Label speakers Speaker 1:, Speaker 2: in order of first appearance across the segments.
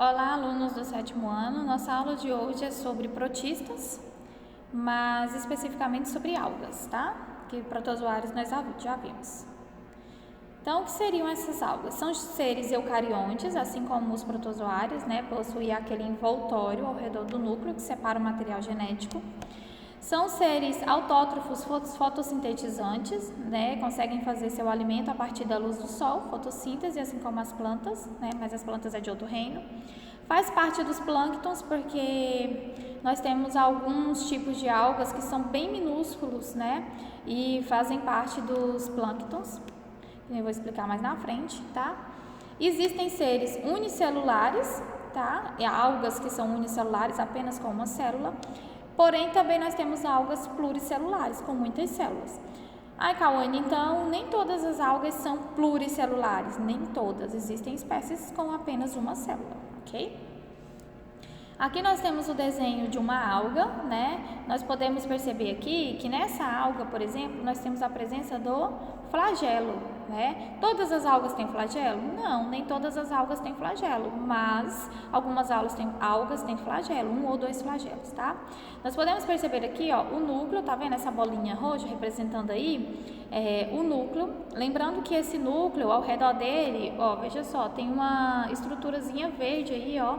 Speaker 1: Olá, alunos do sétimo ano. Nossa aula de hoje é sobre protistas, mas especificamente sobre algas, tá? Que protozoários nós já vimos. Então, o que seriam essas algas? São seres eucariontes, assim como os protozoários, né? Possuem aquele envoltório ao redor do núcleo que separa o material genético. São seres autótrofos fotossintetizantes, né? Conseguem fazer seu alimento a partir da luz do sol, fotossíntese, assim como as plantas, né? Mas as plantas é de outro reino. Faz parte dos plânctons porque nós temos alguns tipos de algas que são bem minúsculos, né? E fazem parte dos plânctons. Eu vou explicar mais na frente, tá? Existem seres unicelulares, tá? E algas que são unicelulares, apenas com uma célula. Porém, também nós temos algas pluricelulares, com muitas células. Ai, Cauane, então, nem todas as algas são pluricelulares, nem todas. Existem espécies com apenas uma célula, ok? Aqui nós temos o desenho de uma alga, né? Nós podemos perceber aqui que nessa alga, por exemplo, nós temos a presença do flagelo, né? Todas as algas têm flagelo? Não, nem todas as algas têm flagelo, mas algumas algas têm flagelo, 1 ou 2 flagelos, tá? Nós podemos perceber aqui, ó, o núcleo, tá vendo essa bolinha roxa representando aí? O núcleo. Lembrando que esse núcleo, ao redor dele, ó, veja só, tem uma estruturazinha verde aí, ó,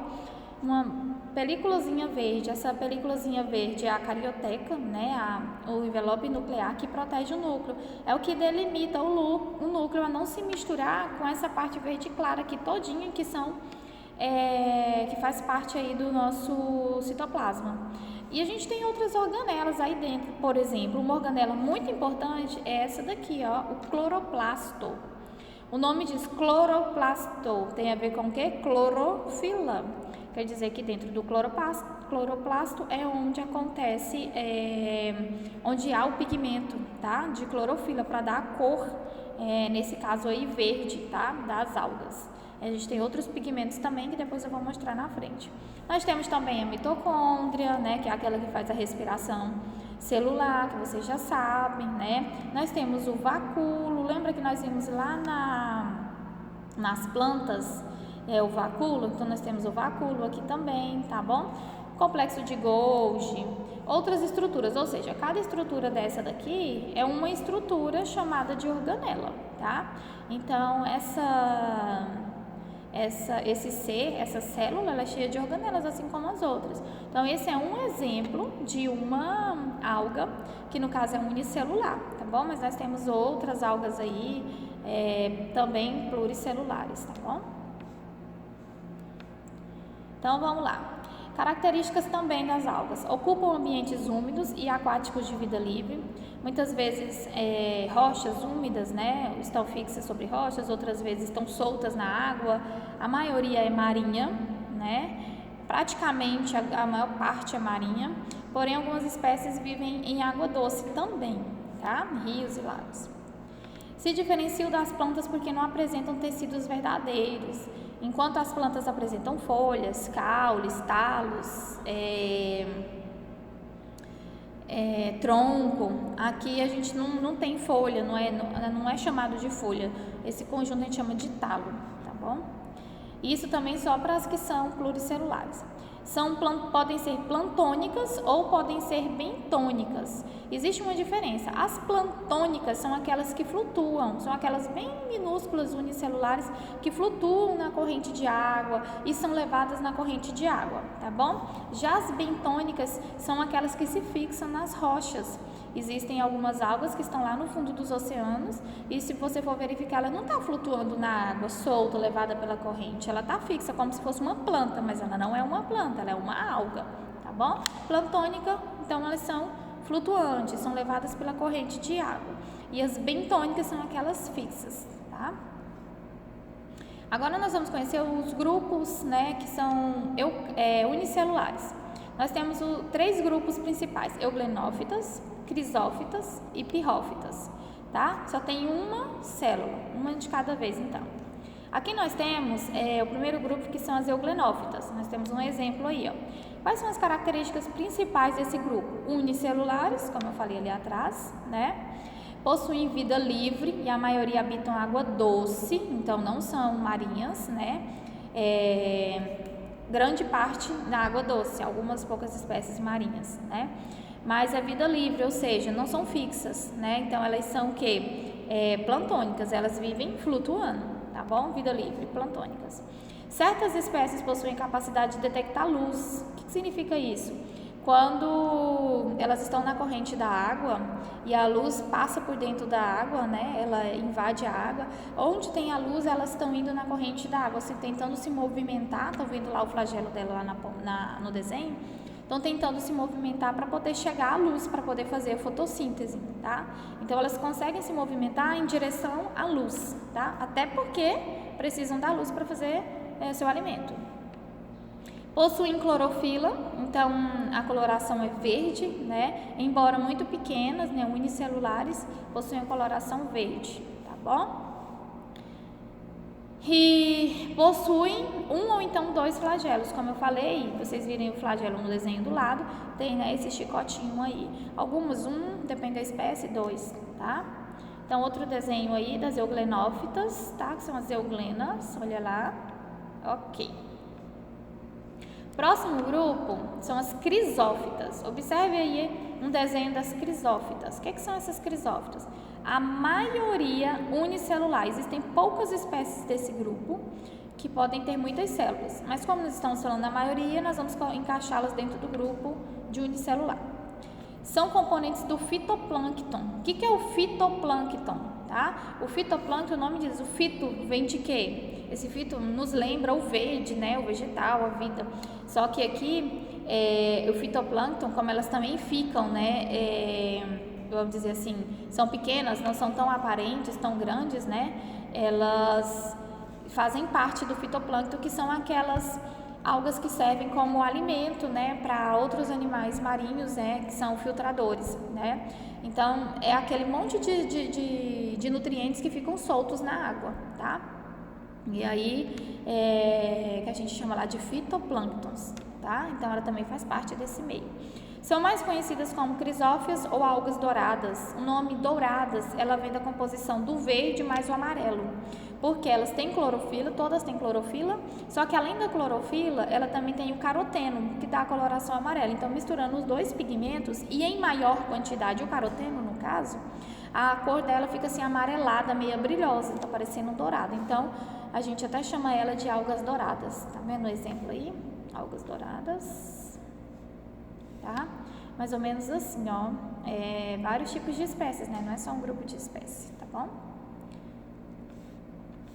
Speaker 1: uma películazinha verde. Essa películazinha verde é a carioteca, né, o envelope nuclear que protege o núcleo. É o que delimita o núcleo a não se misturar com essa parte verde clara aqui todinha, que faz parte aí do nosso citoplasma. E a gente tem outras organelas aí dentro. Por exemplo, uma organela muito importante é essa daqui, ó, o cloroplasto. O nome diz cloroplasto, tem a ver com o quê? Clorofila. Quer dizer que dentro do cloroplasto é onde acontece, onde há o pigmento, tá? De clorofila para dar a cor, nesse caso aí verde, tá? Das algas. A gente tem outros pigmentos também que depois eu vou mostrar na frente. Nós temos também a mitocôndria, né? Que é aquela que faz a respiração celular, que vocês já sabem, né? Nós temos o vacúolo, lembra que nós vimos lá nas plantas, o vacúolo? Então nós temos o vacúolo aqui também, tá bom? Complexo de Golgi, outras estruturas, ou seja, cada estrutura dessa daqui é uma estrutura chamada de organela, tá? Então essa célula, ela é cheia de organelas, assim como as outras. Então, esse é um exemplo de uma alga, que no caso é unicelular, tá bom? Mas nós temos outras algas aí, também pluricelulares, tá bom? Então, vamos lá. Características também das algas. Ocupam ambientes úmidos e aquáticos de vida livre. Muitas vezes rochas úmidas, né, estão fixas sobre rochas, outras vezes estão soltas na água. A maioria é marinha, né? Praticamente a maior parte é marinha. Porém, algumas espécies vivem em água doce também, tá? Rios e lagos. Se diferenciam das plantas porque não apresentam tecidos verdadeiros. Enquanto as plantas apresentam folhas, caules, talos, tronco, aqui a gente não tem folha, não é chamado de folha. Esse conjunto a gente chama de talo, tá bom? Isso também só para as que são pluricelulares. Podem ser plantônicas ou podem ser bentônicas. Existe uma diferença. As plantônicas são aquelas que flutuam, são aquelas bem minúsculas unicelulares que flutuam na corrente de água e são levadas na corrente de água, tá bom? Já as bentônicas são aquelas que se fixam nas rochas. Existem algumas algas que estão lá no fundo dos oceanos e, se você for verificar, ela não está flutuando na água, solta, levada pela corrente. Ela está fixa como se fosse uma planta, mas ela não é uma planta, ela é uma alga, tá bom? Plantônica, então elas são flutuantes, são levadas pela corrente de água. E as bentônicas são aquelas fixas, tá? Agora nós vamos conhecer os grupos, né, que são unicelulares. Nós temos 3 grupos principais: euglenófitas, crisófitas e pirrófitas, tá? Só tem uma célula, uma de cada vez, então. Aqui nós temos o primeiro grupo, que são as euglenófitas. Nós temos um exemplo aí, ó. Quais são as características principais desse grupo? Unicelulares, como eu falei ali atrás, né? Possuem vida livre e a maioria habitam água doce, então não são marinhas, né? grande parte na água doce, algumas poucas espécies marinhas, né? Mas é vida livre, ou seja, não são fixas, né? Então elas são o quê? Plantônicas, elas vivem flutuando, tá bom? Vida livre, plantônicas. Certas espécies possuem capacidade de detectar luz. O que significa isso? Quando elas estão na corrente da água e a luz passa por dentro da água, né? Ela invade a água. Onde tem a luz, elas estão indo na corrente da água, assim, tentando se movimentar. Estão vendo lá o flagelo dela lá no desenho? Estão tentando se movimentar para poder chegar à luz, para poder fazer a fotossíntese, tá? Então elas conseguem se movimentar em direção à luz, tá? Até porque precisam da luz para fazer seu alimento. Possuem clorofila, então a coloração é verde, né? Embora muito pequenas, né, unicelulares, possuem a coloração verde, tá bom? E possuem um ou então 2 flagelos, como eu falei, vocês virem o flagelo no desenho do lado, tem, né, esse chicotinho aí. Alguns 1, depende da espécie, 2, tá? Então outro desenho aí das euglenófitas, tá? Que são as euglenas, olha lá, ok. Próximo grupo são as crisófitas. Observe aí um desenho das crisófitas. O que são essas crisófitas? A maioria unicelular. Existem poucas espécies desse grupo que podem ter muitas células. Mas como nós estamos falando da maioria, nós vamos encaixá-las dentro do grupo de unicelular. São componentes do fitoplâncton. O que é o fitoplâncton? Tá? O fitoplâncton, o nome diz, o fito vem de quê? Esse fito nos lembra o verde, né? O vegetal, a vida. Só que aqui, o fitoplâncton, como elas também ficam, né? Vamos dizer assim, são pequenas, não são tão aparentes, tão grandes, né? Elas fazem parte do fitoplâncton, que são aquelas algas que servem como alimento, né, para outros animais marinhos, né, que são filtradores, né? Então, é aquele monte de nutrientes que ficam soltos na água, tá? E aí, que a gente chama lá de fitoplânctons, tá? Então, ela também faz parte desse meio. São mais conhecidas como crisófias ou algas douradas. O nome douradas, ela vem da composição do verde mais o amarelo, porque elas têm clorofila, todas têm clorofila, só que além da clorofila, ela também tem o caroteno, que dá a coloração amarela. Então, misturando os 2 pigmentos, e em maior quantidade o caroteno, no caso, a cor dela fica assim amarelada, meio brilhosa, tá parecendo dourado. Então, a gente até chama ela de algas douradas. Tá vendo o exemplo aí? Algas douradas. Tá? Mais ou menos assim, ó, vários tipos de espécies, né? Não é só um grupo de espécies, tá bom?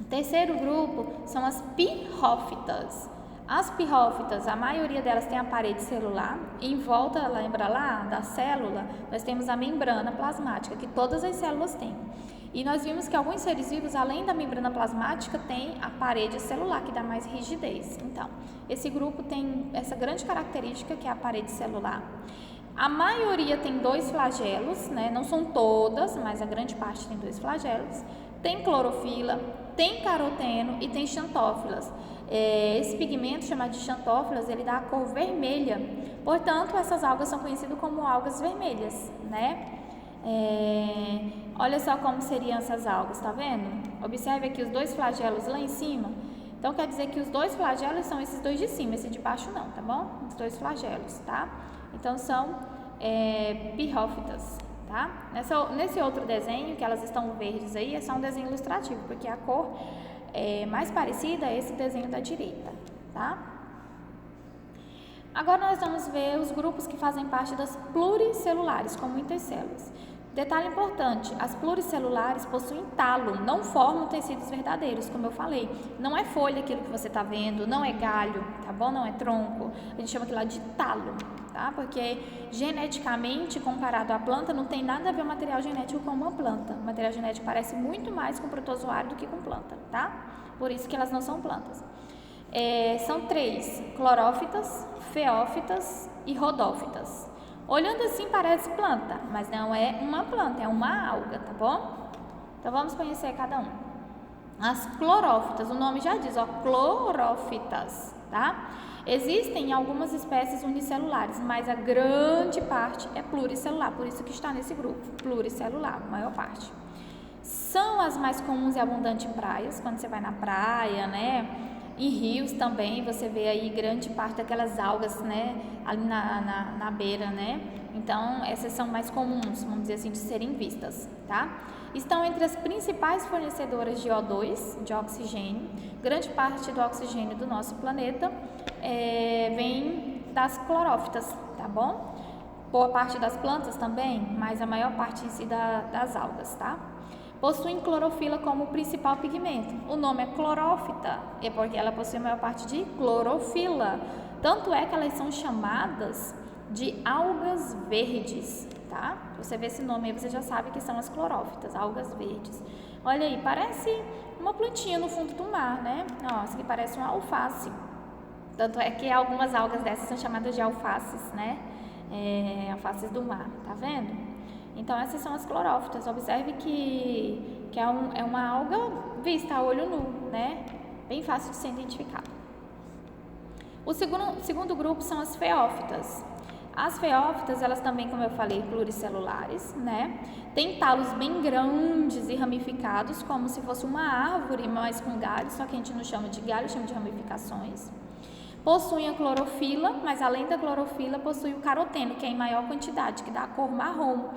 Speaker 1: O terceiro grupo são as pirrófitas. As pirrófitas, a maioria delas tem a parede celular. Em volta, lembra lá, da célula, nós temos a membrana plasmática, que todas as células têm. E nós vimos que alguns seres vivos, além da membrana plasmática, tem a parede celular, que dá mais rigidez. Então, esse grupo tem essa grande característica, que é a parede celular. A maioria tem 2 flagelos, né? Não são todas, mas a grande parte tem 2 flagelos. Tem clorofila, tem caroteno e tem xantófilas. Esse pigmento, chamado de xantófilas, ele dá a cor vermelha. Portanto, essas algas são conhecidas como algas vermelhas, né? Olha só como seriam essas algas, tá vendo? Observe aqui os 2 flagelos lá em cima. Então, quer dizer que os 2 flagelos são esses 2 de cima, esse de baixo não, tá bom? Os 2 flagelos, tá? Então, são pirrófitas, tá? Nesse outro desenho, que elas estão verdes aí, é só um desenho ilustrativo, porque a cor mais parecida é esse desenho da direita, tá? Agora nós vamos ver os grupos que fazem parte das pluricelulares, com muitas células. Detalhe importante, as pluricelulares possuem talo, não formam tecidos verdadeiros, como eu falei. Não é folha aquilo que você está vendo, não é galho, tá bom? Não é tronco, a gente chama aquilo lá de talo, tá? Porque geneticamente, comparado à planta, não tem nada a ver o material genético com uma planta. O material genético parece muito mais com protozoário do que com planta, tá? Por isso que elas não são plantas. São 3, clorófitas, feófitas e rodófitas. Olhando assim parece planta, mas não é uma planta, é uma alga, tá bom? Então vamos conhecer cada um. As clorófitas, o nome já diz, ó, clorófitas, tá? Existem algumas espécies unicelulares, mas a grande parte é pluricelular, por isso que está nesse grupo, pluricelular, a maior parte. São as mais comuns e abundantes em praias, quando você vai na praia, né? Em rios também você vê aí grande parte daquelas algas, né, ali na beira, né? Então essas são mais comuns, vamos dizer assim, de serem vistas, tá? Estão entre as principais fornecedoras de O2, de oxigênio. Grande parte do oxigênio do nosso planeta vem das clorófitas, tá bom? Boa parte das plantas também, mas a maior parte em si das algas, tá? Possuem clorofila como principal pigmento. O nome é clorófita, é porque ela possui a maior parte de clorofila. Tanto é que elas são chamadas de algas verdes, tá? Você vê esse nome aí, você já sabe que são as clorófitas, algas verdes. Olha aí, parece uma plantinha no fundo do mar, né? Nossa, que parece uma alface. Tanto é que algumas algas dessas são chamadas de alfaces, né? Alfaces do mar, tá vendo? Então essas são as clorófitas. Observe que é uma alga vista a olho nu, né? Bem fácil de ser identificado. O segundo grupo são as feófitas. As feófitas, elas também, como eu falei, pluricelulares, né? Tem talos bem grandes e ramificados, como se fosse uma árvore, mas com galhos, só que a gente não chama de galho, chama de ramificações. Possuem a clorofila, mas além da clorofila, possui o caroteno, que é em maior quantidade, que dá a cor marrom.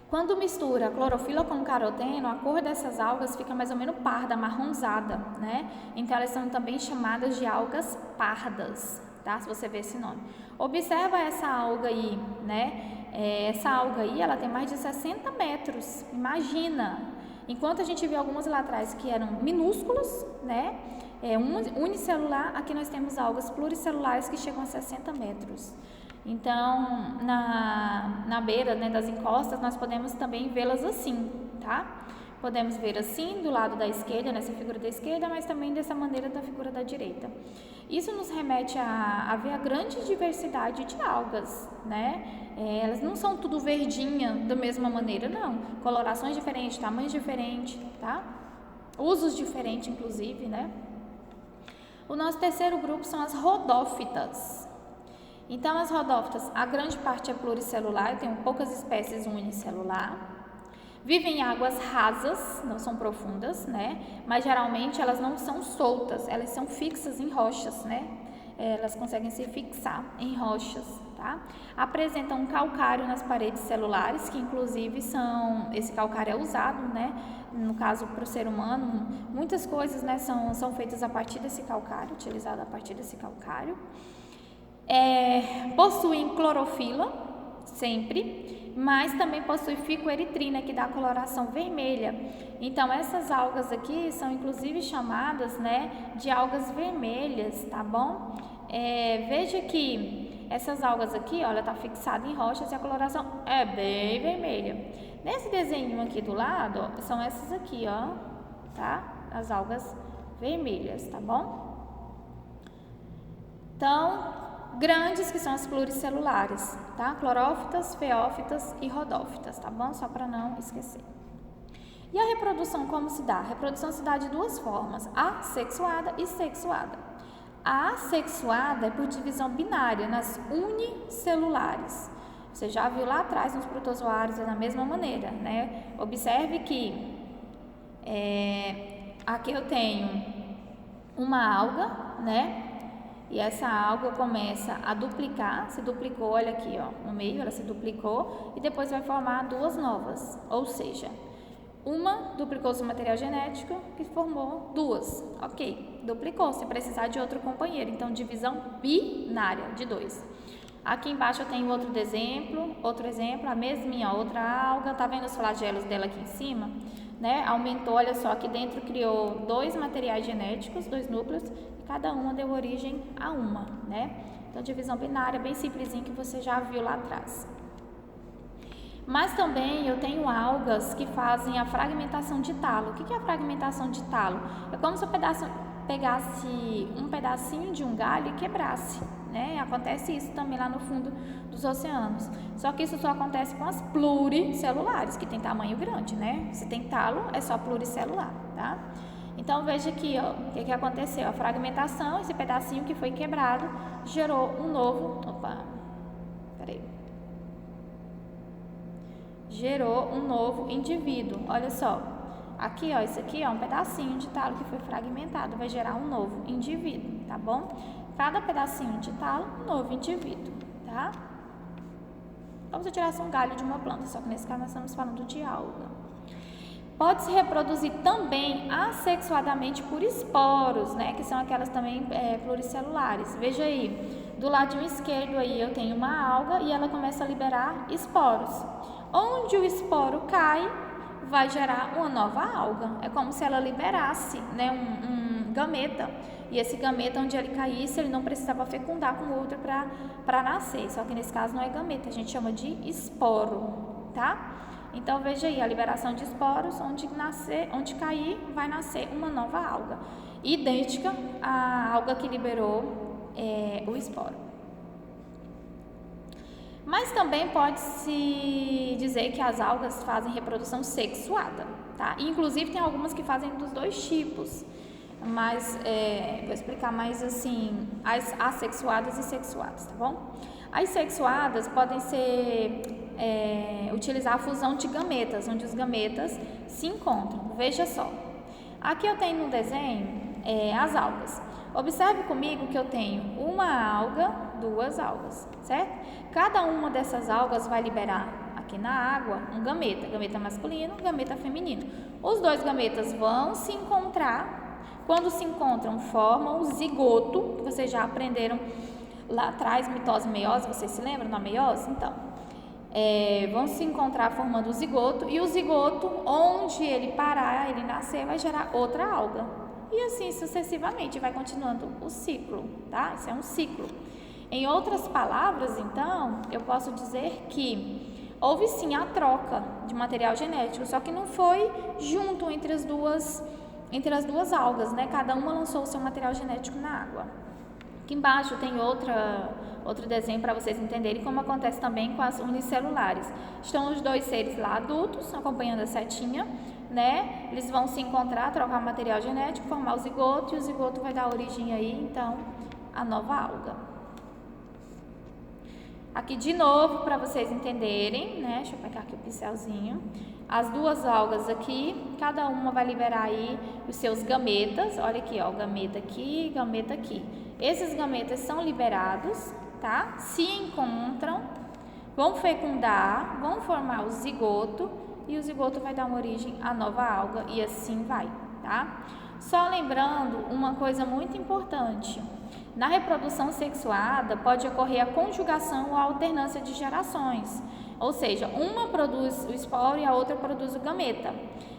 Speaker 1: Quando mistura a clorofila com o caroteno, a cor dessas algas fica mais ou menos parda, amarronzada, né? Então elas são também chamadas de algas pardas, tá? Se você ver esse nome. Observa essa alga aí, né? Essa alga aí, ela tem mais de 60 metros, imagina! Enquanto a gente viu algumas lá atrás que eram minúsculas, né? Unicelular, aqui nós temos algas pluricelulares que chegam a 60 metros. Então, na beira, né, das encostas, nós podemos também vê-las assim, tá? Podemos ver assim, do lado da esquerda, nessa figura da esquerda, mas também dessa maneira da figura da direita. Isso nos remete a ver a grande diversidade de algas, né? Elas não são tudo verdinha da mesma maneira, não. Colorações diferentes, tamanhos diferentes, tá? Usos diferentes, inclusive, né? O nosso terceiro grupo são as rodófitas. Então, as rodófitas, a grande parte é pluricelular, eu tenho poucas espécies unicelular. Vivem em águas rasas, não são profundas, né? Mas geralmente elas não são soltas, elas são fixas em rochas, né? Elas conseguem se fixar em rochas, tá? Apresentam um calcário nas paredes celulares, que inclusive esse calcário é usado, né? No caso, para o ser humano, muitas coisas, né, são feitas a partir desse calcário, utilizado a partir desse calcário. Possuem clorofila, sempre, mas também possui ficoeritrina, que dá a coloração vermelha. Então, essas algas aqui são inclusive chamadas, né, de algas vermelhas, tá bom? Veja que essas algas aqui, olha, tá fixada em rochas e a coloração é bem vermelha. Nesse desenho aqui do lado, ó, são essas aqui, ó, tá? As algas vermelhas, tá bom? Então, grandes, que são as pluricelulares, tá? Clorófitas, feófitas e rodófitas, tá bom? Só para não esquecer. E a reprodução como se dá? A reprodução se dá de duas formas, assexuada e sexuada. A assexuada é por divisão binária nas unicelulares. Você já viu lá atrás nos protozoários, é da mesma maneira, né? Observe que aqui eu tenho uma alga, né? E essa alga começa a duplicar, se duplicou, olha aqui, ó, no meio ela se duplicou e depois vai formar duas novas, ou seja, uma duplicou seu material genético que formou duas, ok, duplicou, se precisar de outro companheiro, então divisão binária de 2. Aqui embaixo eu tenho outro exemplo, a mesminha, outra alga, tá vendo os flagelos dela aqui em cima? Né? Aumentou, olha só, aqui dentro criou 2 materiais genéticos, 2 núcleos, e cada uma deu origem a uma, né? Então, divisão binária, bem simplesinho, que você já viu lá atrás. Mas também eu tenho algas que fazem a fragmentação de talo. O que é a fragmentação de talo? É como se eu pegasse um pedacinho de um galho e quebrasse, né? Acontece isso também lá no fundo dos oceanos. Só que isso só acontece com as pluricelulares, que tem tamanho grande, né? Se tem talo, é só pluricelular, tá? Então, veja aqui, ó, o que aconteceu. A fragmentação, esse pedacinho que foi quebrado, gerou um novo... Gerou um novo indivíduo. Olha só. aqui, ó, isso aqui é um pedacinho de talo que foi fragmentado, vai gerar um novo indivíduo, tá bom? Cada pedacinho de talo, um novo indivíduo, tá? Como se eu tirasse um galho de uma planta, só que nesse caso nós estamos falando de alga. Pode se reproduzir também assexuadamente por esporos, né? Que são aquelas também pluricelulares. Veja aí, do ladinho esquerdo aí eu tenho uma alga e ela começa a liberar esporos. Onde o esporo cai, vai gerar uma nova alga. É como se ela liberasse, né, um gameta. E esse gameta, onde ele caísse, ele não precisava fecundar com outro para nascer. Só que nesse caso não é gameta, a gente chama de esporo, tá? Então, veja aí, a liberação de esporos, onde cair, vai nascer uma nova alga, idêntica à alga que liberou o esporo. Mas também pode-se dizer que as algas fazem reprodução sexuada, tá? Inclusive, tem algumas que fazem dos dois tipos, mas vou explicar mais assim, as assexuadas e sexuadas, tá bom? As sexuadas podem ser utilizar a fusão de gametas, onde os gametas se encontram. Veja só, aqui eu tenho no desenho as algas. Observe comigo que eu tenho uma alga, duas algas, certo? Cada uma dessas algas vai liberar aqui na água um gameta masculino, gameta feminino. Os dois gametas vão se encontrar. Quando se encontram, formam o zigoto, que vocês já aprenderam lá atrás, mitose e meiose, vocês se lembram da meiose? Então, vão se encontrar formando o zigoto, e o zigoto, onde ele parar, ele nascer, vai gerar outra alga. E assim sucessivamente, vai continuando o ciclo, tá? Isso é um ciclo. Em outras palavras, então, eu posso dizer que houve sim a troca de material genético, só que não foi junto entre as duas algas, né? Cada uma lançou o seu material genético na água. Aqui embaixo tem outro desenho para vocês entenderem como acontece também com as unicelulares. Estão os dois seres lá adultos, acompanhando a setinha, né? Eles vão se encontrar, trocar material genético, formar o zigoto, e o zigoto vai dar origem aí, então, à nova alga. Aqui de novo, para vocês entenderem, né? Deixa eu pegar aqui o pincelzinho. As duas algas aqui, cada uma vai liberar aí os seus gametas. Olha aqui, ó, gameta aqui, gameta aqui. Esses gametas são liberados, tá? Se encontram, vão fecundar, vão formar o zigoto, e o zigoto vai dar uma origem à nova alga, e assim vai, tá? Só lembrando uma coisa muito importante. Na reprodução sexuada, pode ocorrer a conjugação ou a alternância de gerações, ou seja, uma produz o esporo e a outra produz o gameta.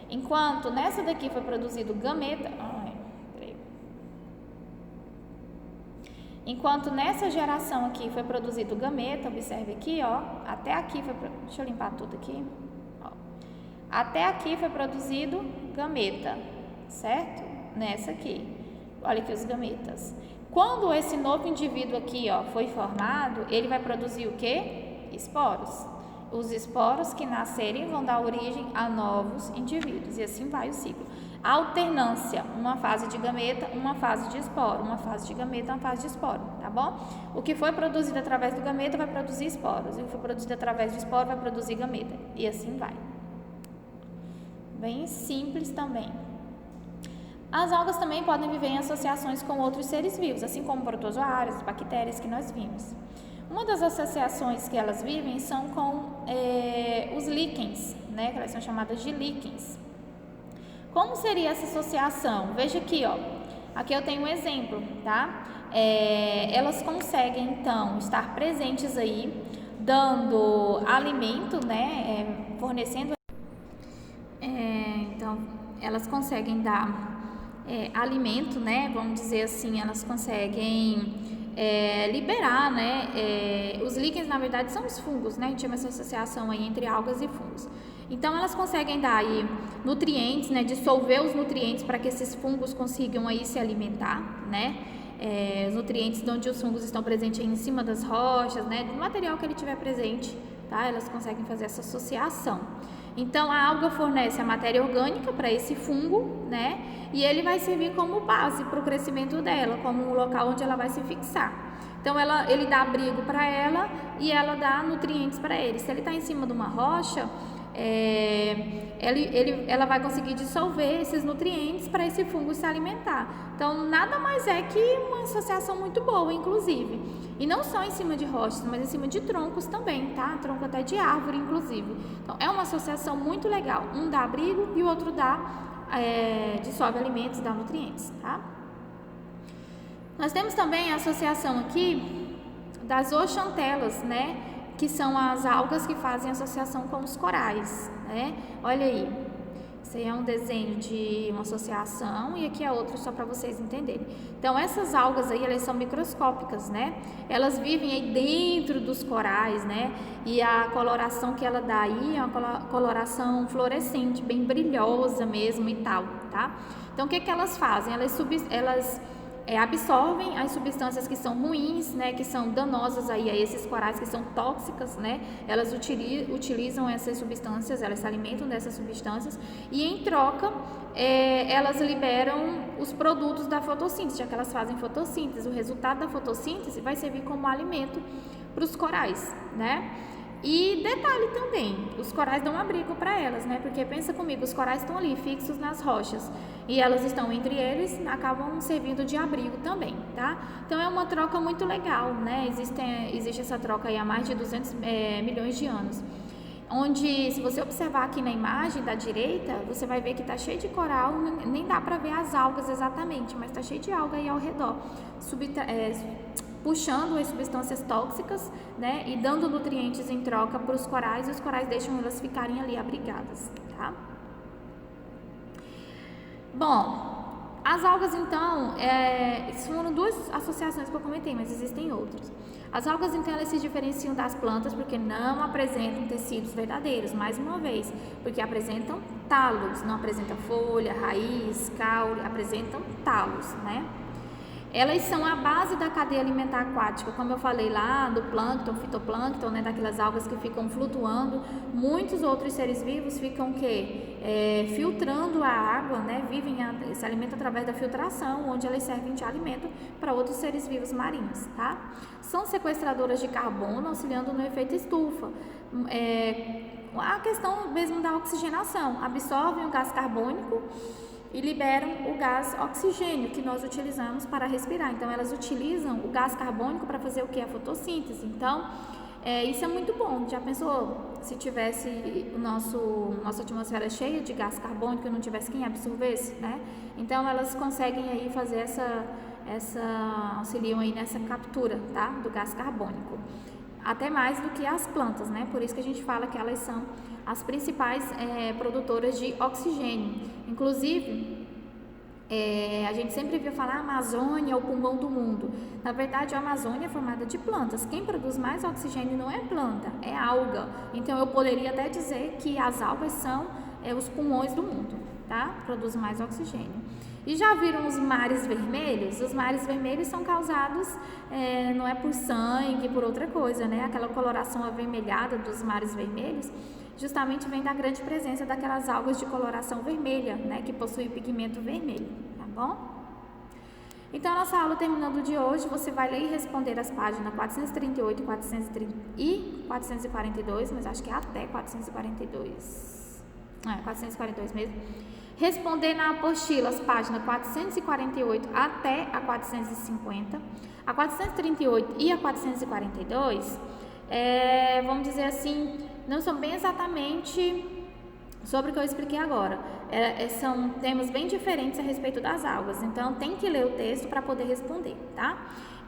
Speaker 1: Enquanto nessa daqui foi produzido o gameta, enquanto nessa geração aqui foi produzido o gameta, observe aqui, ó, até aqui foi, deixa eu limpar tudo aqui, ó, até aqui foi produzido gameta, certo? Nessa aqui, olha aqui os gametas. Quando esse novo indivíduo aqui, ó, foi formado, ele vai produzir o quê? Esporos. Os esporos que nascerem vão dar origem a novos indivíduos, e assim vai o ciclo. A alternância, uma fase de gameta, uma fase de esporo, uma fase de gameta, uma fase de esporo, tá bom? O que foi produzido através do gameta vai produzir esporos, e o que foi produzido através do esporo vai produzir gameta, e assim vai. Bem simples também. As algas também podem viver em associações com outros seres vivos, assim como protozoários, bactérias que nós vimos. Uma das associações que elas vivem são com os líquens, né, que elas são chamadas de líquens. Como seria essa associação? Veja aqui, ó. Aqui eu tenho um exemplo, tá? Elas conseguem, então, estar presentes aí, dando alimento, né, fornecendo... então, elas conseguem dar alimento, né, vamos dizer assim, elas conseguem liberar, né, os líquens, na verdade, são os fungos, né, a gente chama essa associação aí entre algas e fungos. Então, elas conseguem dar aí nutrientes, né, dissolver os nutrientes para que esses fungos consigam aí se alimentar, né, os nutrientes de onde os fungos estão presentes aí em cima das rochas, né, do material que ele tiver presente, tá, elas conseguem fazer essa associação. Então, a alga fornece a matéria orgânica para esse fungo, né? E ele vai servir como base para o crescimento dela, como um local onde ela vai se fixar. Então, ele dá abrigo para ela e ela dá nutrientes para ele. Se ele está em cima de uma rocha, ela vai conseguir dissolver esses nutrientes para esse fungo se alimentar. Então, nada mais é que uma associação muito boa, inclusive. E não só em cima de rochas, mas em cima de troncos também, tá? Tronco até de árvore, inclusive. Então, é uma associação muito legal. Um dá abrigo e o outro dissolve alimentos, dá nutrientes, tá? Nós temos também a associação aqui das zooxantelas, né? Que são as algas que fazem associação com os corais, né? Olha aí, esse aí é um desenho de uma associação e aqui é outro só para vocês entenderem. Então, essas algas aí, elas são microscópicas, né? Elas vivem aí dentro dos corais, né? E a coloração que ela dá aí é uma coloração fluorescente, bem brilhosa mesmo e tal, tá? Então, o que elas fazem? Elas absorvem as substâncias que são ruins, né, que são danosas aí a esses corais, que são tóxicas, né, elas utilizam essas substâncias, elas se alimentam dessas substâncias e em troca elas liberam os produtos da fotossíntese, já que elas fazem fotossíntese, o resultado da fotossíntese vai servir como alimento para os corais, né. E detalhe também, os corais dão abrigo para elas, né? Porque pensa comigo, os corais estão ali fixos nas rochas e elas estão entre eles, acabam servindo de abrigo também, tá? Então é uma troca muito legal, né? Existe essa troca aí há mais de 200 milhões de anos. Onde, se você observar aqui na imagem da direita, você vai ver que está cheio de coral, nem dá para ver as algas exatamente, mas está cheio de alga aí ao redor, puxando as substâncias tóxicas, né, e dando nutrientes em troca para os corais, e os corais deixam elas ficarem ali abrigadas, tá? Bom, as algas então, foram duas associações que eu comentei, mas existem outras. As algas então, elas se diferenciam das plantas porque não apresentam tecidos verdadeiros, mais uma vez, porque apresentam talos, não apresentam folha, raiz, caule, apresentam talos, né? Elas são a base da cadeia alimentar aquática, como eu falei lá, do plâncton, fitoplâncton, né, daquelas algas que ficam flutuando. Muitos outros seres vivos ficam filtrando a água, né, se alimentam através da filtração, onde elas servem de alimento para outros seres vivos marinhos, tá? São sequestradoras de carbono, auxiliando no efeito estufa. A questão mesmo da oxigenação, absorvem o gás carbônico e liberam o gás oxigênio que nós utilizamos para respirar. Então, elas utilizam o gás carbônico para fazer o que? A fotossíntese. Então, isso é muito bom. Já pensou se tivesse nossa atmosfera cheia de gás carbônico e não tivesse quem absorvesse, né? Então, elas conseguem aí fazer auxiliam aí nessa captura, tá? Do gás carbônico. Até mais do que as plantas, né? Por isso que a gente fala que elas são as principais produtoras de oxigênio. Inclusive, a gente sempre viu falar a Amazônia é o pulmão do mundo. Na verdade, a Amazônia é formada de plantas. Quem produz mais oxigênio não é planta, é alga. Então, eu poderia até dizer que as algas são os pulmões do mundo, tá? Produzem mais oxigênio. E já viram os mares vermelhos? Os mares vermelhos são causados, não é por sangue, por outra coisa, né? Aquela coloração avermelhada dos mares vermelhos justamente vem da grande presença daquelas algas de coloração vermelha, né? Que possuem pigmento vermelho, tá bom? Então, a nossa aula terminando de hoje, você vai ler e responder as páginas 438 e 442, mas acho que é até 442. 442 mesmo. Responder na apostila as páginas 448 até a 450. A 438 e a 442, vamos dizer assim, não são bem exatamente sobre o que eu expliquei agora. São temas bem diferentes a respeito das algas, então tem que ler o texto para poder responder, tá?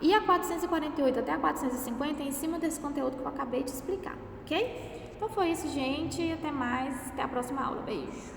Speaker 1: E a 448 até a 450 é em cima desse conteúdo que eu acabei de explicar, ok? Então foi isso, gente. Até mais. Até a próxima aula. Beijo.